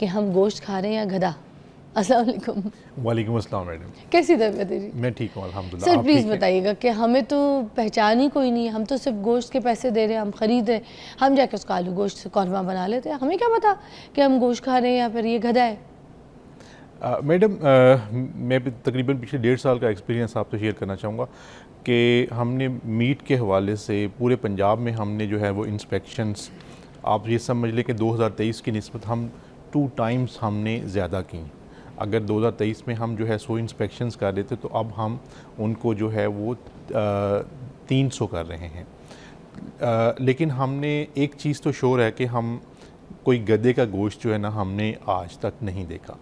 कि हम गोश्त खा रहे हैं या गधा। अस्सलाम वालेकुम। वालेकुम अस्सलाम मैडम, कैसी तबीयत है जी? मैं ठीक हूँ अल्हम्दुलिल्लाह। सर आप प्लीज़ ठीक हैं? बताइएगा कि हमें तो पहचान ही कोई नहीं है, हम तो सिर्फ गोश्त के पैसे दे रहे हैं, हम ख़रीद रहे हैं, हम जाके उसका आलू गोश्त से कौरमा बना लेते हैं, हमें क्या पता कि हम गोश्त खा रहे हैं या फिर ये गधा है। मैडम, मैं तकरीबन पिछले 1.5 साल का एक्सपीरियंस आपसे शेयर करना चाहूँगा कि हमने मीट के हवाले से पूरे पंजाब में हमने जो है वो इंस्पेक्शंस, आप ये समझ लें कि 2023 की निस्बत हम 2 टाइम्स हमने ज़्यादा की। अगर 2023 में हम जो है 100 इंस्पेक्शंस कर रहे थे तो अब हम उनको जो है वो 300 कर रहे हैं। लेकिन हमने एक चीज़ तो श्योर है कि हम कोई गधे का गोश्त जो है ना हमने आज तक नहीं देखा।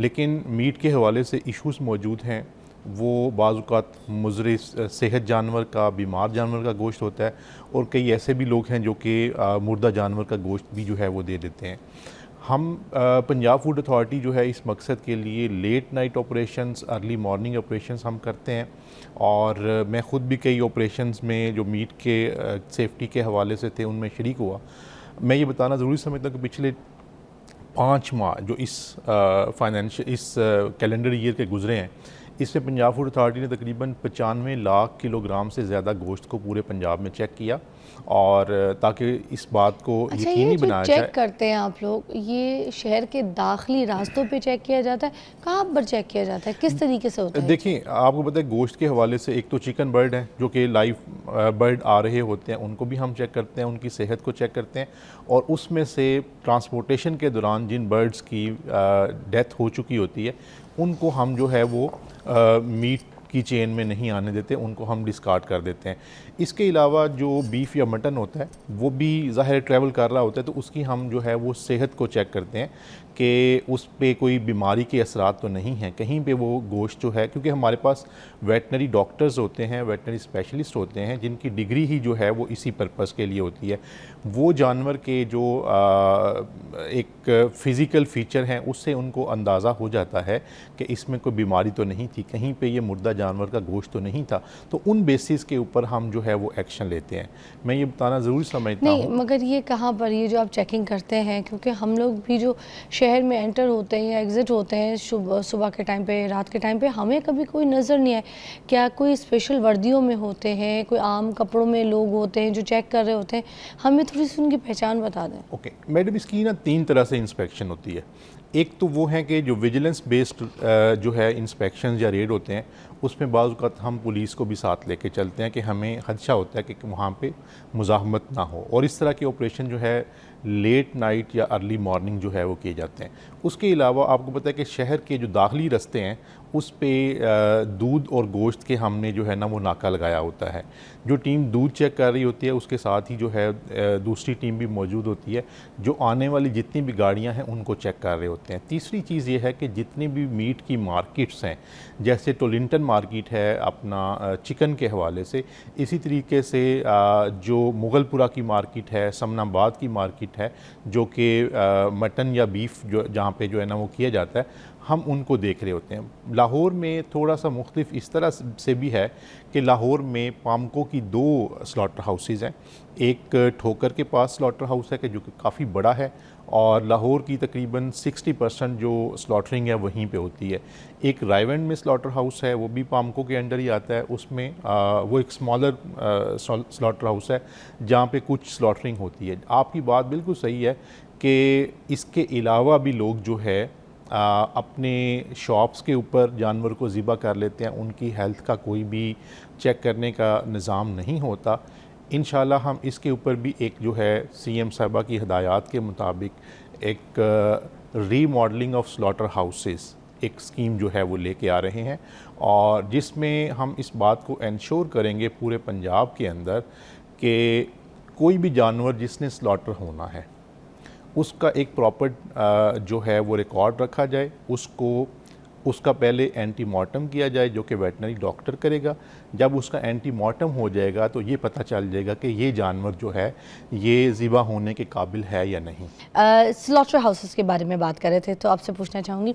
लेकिन मीट के हवाले से इश्यूज़ मौजूद हैं। वो बाज़ औक़ात मुज़र सेहत जानवर का, बीमार जानवर का गोश्त होता है, और कई ऐसे भी लोग हैं जो कि मुर्दा जानवर का गोश्त भी जो है वो दे देते हैं। हम पंजाब फूड अथॉरिटी जो है इस मकसद के लिए late night operations, early morning operations हम करते हैं, और मैं ख़ुद भी कई ऑपरेशंस में जो मीट के सेफ्टी के हवाले से थे उनमें शरीक हुआ। मैं ये बताना ज़रूरी समझता हूँ कि पिछले 5 माह जो इस कैलेंडर ईयर के गुज़रे हैं, इसमें पंजाब फूड अथॉरिटी ने तकरीबन 95 लाख किलोग्राम से ज़्यादा गोश्त को पूरे पंजाब में चेक किया, और ताकि इस बात को अच्छा, यकीनी ये जो बनाया चेक जाए। करते हैं आप लोग, ये शहर के दाखिली रास्तों पे चेक किया जाता है, कहाँ पर चेक किया जाता है, किस तरीके से होता है? देखिए, आपको पता है गोश्त के हवाले से एक तो चिकन बर्ड है जो कि लाइव बर्ड आ रहे होते हैं, उनको भी हम चेक करते हैं, उनकी सेहत को चेक करते हैं, और उसमें से ट्रांसपोर्टेशन के दौरान जिन बर्ड्स की डेथ हो चुकी होती है उनको हम जो है वो मीट की चेन में नहीं आने देते, उनको हम डिस्कार्ड कर देते हैं। इसके अलावा जो बीफ या मटन होता है वो भी ज़ाहिर ट्रैवल कर रहा होता है, तो उसकी हम जो है वो सेहत को चेक करते हैं कि उस पे कोई बीमारी के असरात तो नहीं हैं, कहीं पे वो गोश्त जो है, क्योंकि हमारे पास वेटनरी डॉक्टर्स होते हैं, वेटनरी स्पेशलिस्ट होते हैं जिनकी डिग्री ही जो है वो इसी पर्पज़ के लिए होती है। वो जानवर के जो एक फ़िज़िकल फ़ीचर हैं उससे उनको अंदाज़ा हो जाता है कि इसमें कोई बीमारी तो नहीं थी, कहीं पे ये मुर्दा जानवर का गोश्त तो नहीं था, तो उन बेसिस के ऊपर हम जो है वो एक्शन लेते हैं। मैं ये बताना ज़रूरी समझता हूँ। नहीं, मगर ये कहाँ पर, ये जो आप चेकिंग करते हैं, क्योंकि हम लोग भी जो शहर में एंटर होते हैं या एग्ज़िट होते हैं सुबह के टाइम पे, रात के टाइम पे, हमें कभी कोई नज़र नहीं आए। क्या कोई स्पेशल वर्दियों में होते हैं, कोई आम कपड़ों में लोग होते हैं जो चेक कर रहे होते हैं? हमें थोड़ी सी उनकी पहचान बता दें। ओके मैडम, इसकी ना 3 तरह से इंस्पेक्शन होती है। एक तो वो है कि जो विजिलेंस बेस्ड जो है इंस्पेक्शन या रेड होते हैं, उसमें बाज़ औक़ात हम पुलिस को भी साथ लेके चलते हैं कि हमें खदशा होता है कि वहाँ पे मुज़ाहमत ना हो, और इस तरह के ऑपरेशन जो है लेट नाइट या अर्ली मॉर्निंग जो है वो किए जाते हैं। उसके अलावा आपको पता है कि शहर के जो दाखिली रास्ते हैं उस पे दूध और गोश्त के हमने जो है ना वो नाका लगाया होता है। जो टीम दूध चेक कर रही होती है उसके साथ ही जो है दूसरी टीम भी मौजूद होती है जो आने वाली जितनी भी गाड़ियां हैं उनको चेक कर रहे होते हैं। तीसरी चीज़ ये है कि जितनी भी मीट की मार्केट्स हैं, जैसे टोलिंटन मार्केट है अपना चिकन के हवाले से, इसी तरीके से जो मुगलपुरा की मार्केट है, समनाबाद की मार्केट है जो कि मटन या बीफ जो जहाँ पे जो है ना वो किया जाता है, हम उनको देख रहे होते हैं। लाहौर में थोड़ा सा मुख्तलिफ इस तरह से भी है कि लाहौर में पामको की 2 स्लॉटर हाउसेज़ हैं। एक ठोकर के पास स्लॉटर हाउस है कि जो कि काफ़ी बड़ा है, और लाहौर की तकरीबन 60% जो स्लॉटरिंग है वहीं पे होती है। एक रायवंड में स्लॉटर हाउस है, वो भी पामको के अंडर ही आता है। उसमें वो एक स्मॉलर स्लॉटर हाउस है जहाँ पे कुछ स्लॉटरिंग होती है। आपकी बात बिल्कुल सही है कि इसके अलावा भी लोग जो है अपने शॉप्स के ऊपर जानवर को ज़िबा कर लेते हैं, उनकी हेल्थ का कोई भी चेक करने का निज़ाम नहीं होता। इंशाल्लाह हम इसके ऊपर भी एक जो है सीएम साहिबा की हिदायत के मुताबिक एक रीमॉडलिंग ऑफ स्लॉटर हाउसेस एक स्कीम जो है वो लेके आ रहे हैं, और जिसमें हम इस बात को इंश्योर करेंगे पूरे पंजाब के अंदर कि कोई भी जानवर जिसने स्लॉटर होना है उसका एक प्रॉपर जो है वो रिकॉर्ड रखा जाए, उसका पहले एंटीमॉर्टम किया जाए जो कि वेटनरी डॉक्टर करेगा। जब उसका एंटीमॉर्टम हो जाएगा तो ये पता चल जाएगा कि ये जानवर जो है ये ज़िबा होने के काबिल है या नहीं। स्लॉटर हाउसेस के बारे में बात कर रहे थे, तो आपसे पूछना चाहूँगी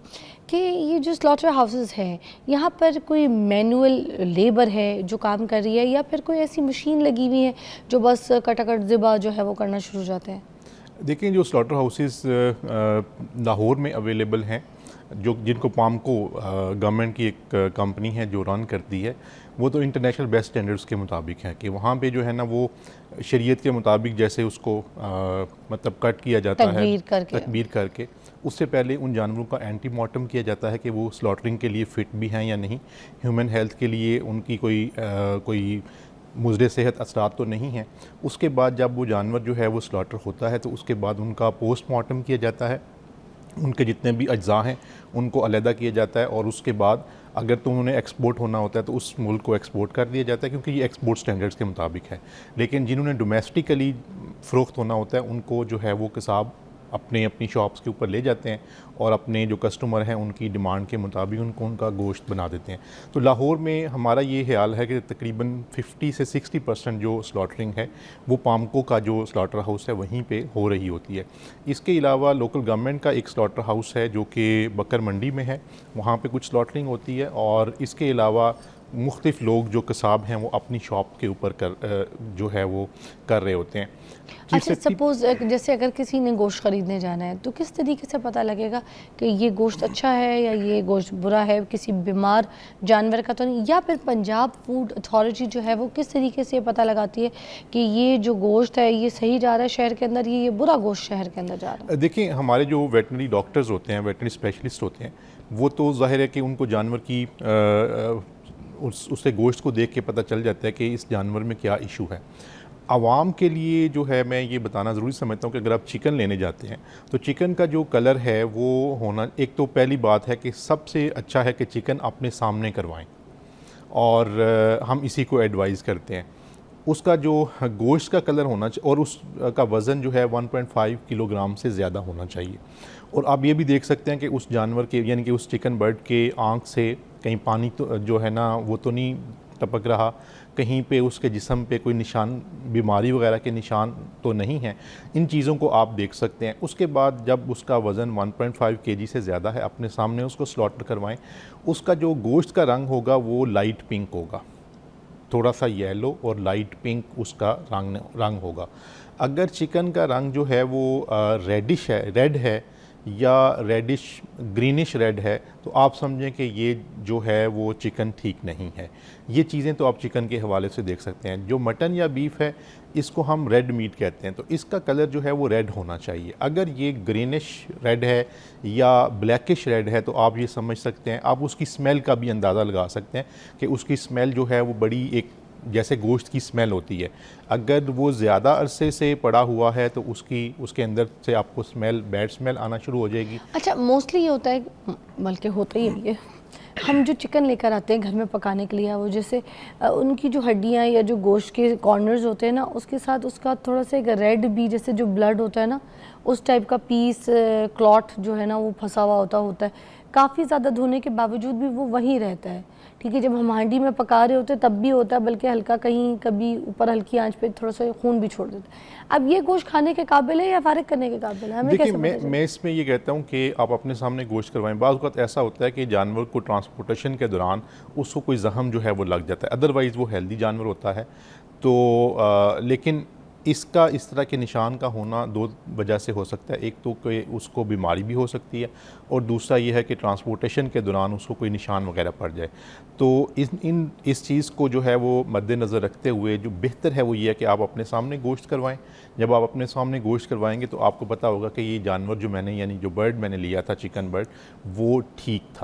कि ये जो स्लॉटर हाउसेस हैं, यहाँ पर कोई मैनुअल लेबर है जो काम कर रही है, या फिर कोई ऐसी मशीन लगी हुई है जो बस कटाकट ज़िबा जो है वो करना शुरू हो जाते हैं? देखिए, जो स्लॉटर हाउसेस लाहौर में अवेलेबल हैं, जो जिनको पामको गवर्नमेंट की एक कंपनी है जो रन करती है, वो तो इंटरनेशनल बेस्ट स्टैंडर्ड्स के मुताबिक है कि वहाँ पे जो है ना वो शरीयत के मुताबिक जैसे उसको मतलब कट किया जाता है तकबीर करके उससे पहले उन जानवरों का एंटीमॉर्टम किया जाता है कि वो स्लॉटरिंग के लिए फ़िट भी हैं या नहीं, ह्यूमन हेल्थ के लिए उनकी कोई मुज़र सेहत असरात तो नहीं है। उसके बाद जब वो जानवर जो है वो स्लॉटर होता है तो उसके बाद उनका पोस्टमार्टम किया जाता है, उनके जितने भी अज्जा हैं उनको अलहदा किया जाता है, और उसके बाद अगर तो उन्हें एक्सपोर्ट होना होता है तो उस मुल्क को एक्सपोर्ट कर दिया जाता है, क्योंकि ये एक्सपोर्ट स्टैंडर्ड्स के मुताबिक है। लेकिन जिन्होंने डोमेस्टिकली फ़रोख्त होना होता है उनको जो है वो कसाब अपनी शॉप्स के ऊपर ले जाते हैं और अपने जो कस्टमर हैं उनकी डिमांड के मुताबिक उनको उनका गोश्त बना देते हैं। तो लाहौर में हमारा ये ख्याल है कि तकरीबन 50 से 60% जो स्लॉटरिंग है वो पामको का जो स्लॉटर हाउस है वहीं पे हो रही होती है। इसके अलावा लोकल गवर्नमेंट का एक स्लॉटर हाउस है जो कि बकर मंडी में है, वहाँ पे कुछ स्लॉटरिंग होती है, और इसके अलावा मुख्तलिफ लोग जो कसाब हैं वो अपनी शॉप के ऊपर जो है वो कर रहे होते हैं। अच्छा, सपोज़ जैसे अगर किसी ने गोश्त ख़रीदने जाना है तो किस तरीके से पता लगेगा कि ये गोश्त अच्छा है या ये गोश्त बुरा है, किसी बीमार जानवर का तो नहीं? या फिर पंजाब फूड अथॉरिटी जो है वो किस तरीके से पता लगाती है कि ये जो गोश्त है ये सही जा रहा है शहर के अंदर, ये बुरा गोश्त शहर के अंदर जा रहा है? देखिए, हमारे जो वेटनरी डॉक्टर्स होते हैं, वेटनरी स्पेशलिस्ट होते हैं, वो तो ज़ाहिर है कि उनको जानवर की उससे गोश्त को देख के पता चल जाता है कि इस जानवर में क्या इशू है। आवाम के लिए जो है मैं ये बताना ज़रूरी समझता हूँ कि अगर आप चिकन लेने जाते हैं तो चिकन का जो कलर है वो होना, एक तो पहली बात है कि सबसे अच्छा है कि चिकन अपने सामने करवाएं, और हम इसी को एडवाइज़ करते हैं। उसका जो गोश्त का कलर होना चाहिए और उसका वज़न जो है 1.5 किलोग्राम से ज़्यादा होना चाहिए। और आप ये भी देख सकते हैं कि उस जानवर के यानी कि उस चिकन बर्ड के आँख से कहीं पानी तो जो है ना वो तो नहीं टपक रहा, कहीं पे उसके जिस्म पे कोई निशान, बीमारी वगैरह के निशान तो नहीं हैं। इन चीज़ों को आप देख सकते हैं। उसके बाद जब उसका वज़न 1.5 केजी से ज़्यादा है, अपने सामने उसको स्लॉटर करवाएं। उसका जो गोश्त का रंग होगा वो लाइट पिंक होगा, थोड़ा सा येलो और लाइट पिंक उसका रंग होगा। अगर चिकन का रंग जो है वो रेडिश है, रेड है या रेडिश ग्रीनिश रेड है, तो आप समझें कि ये जो है वो चिकन ठीक नहीं है। ये चीज़ें तो आप चिकन के हवाले से देख सकते हैं। जो मटन या बीफ है इसको हम रेड मीट कहते हैं, तो इसका कलर जो है वो रेड होना चाहिए। अगर ये ग्रीनिश रेड है या ब्लैकिश रेड है तो आप ये समझ सकते हैं, आप उसकी स्मेल का भी अंदाज़ा लगा सकते हैं कि उसकी स्मेल जो है वो बड़ी एक जैसे गोश्त की स्मेल होती है। अगर वो ज़्यादा अरसे से पड़ा हुआ है तो उसके अंदर से आपको स्मेल, बैड स्मेल आना शुरू हो जाएगी। अच्छा, मोस्टली ये होता है, बल्कि होता ही है ये, हम जो चिकन लेकर आते हैं घर में पकाने के लिए, वो जैसे उनकी जो हड्डियाँ या जो गोश्त के कॉर्नर्स होते हैं ना, उसके साथ उसका थोड़ा सा एक रेड भी, जैसे जो ब्लड होता है ना उस टाइप का पीस, क्लॉट जो है ना वो फंसा हुआ होता है। काफ़ी ज़्यादा धोने के बावजूद भी वो वहीं रहता है। ठीक है, जब हम हांडी में पका रहे होते हैं तब भी होता है, बल्कि हल्का कहीं कभी ऊपर हल्की आंच पे थोड़ा सा खून भी छोड़ देता है। अब ये गोश्त खाने के काबिल है या फारिग करने के काबिल है, हमें कैसे? मैं इसमें ये कहता हूँ कि आप अपने सामने गोश्त करवाएं। बाज़ वक़्त ऐसा होता है कि जानवर को ट्रांसपोर्टेशन के दौरान उसको कोई ज़ख़म जो है वो लग जाता है, अदरवाइज़ वो हेल्दी जानवर होता है। तो लेकिन इसका इस तरह के निशान का होना दो वजह से हो सकता है। एक तो कि उसको बीमारी भी हो सकती है, और दूसरा ये है कि ट्रांसपोर्टेशन के दौरान उसको कोई निशान वगैरह पड़ जाए। तो इस चीज़ को जो है वो मद्देनज़र रखते हुए जो बेहतर है वो ये है कि आप अपने सामने गोश्त करवाएं। जब आप अपने सामने गोश्त करवाएंगे तो आपको पता होगा कि ये जानवर जो मैंने, यानी जो बर्ड मैंने लिया था, चिकन बर्ड, वो ठीक था।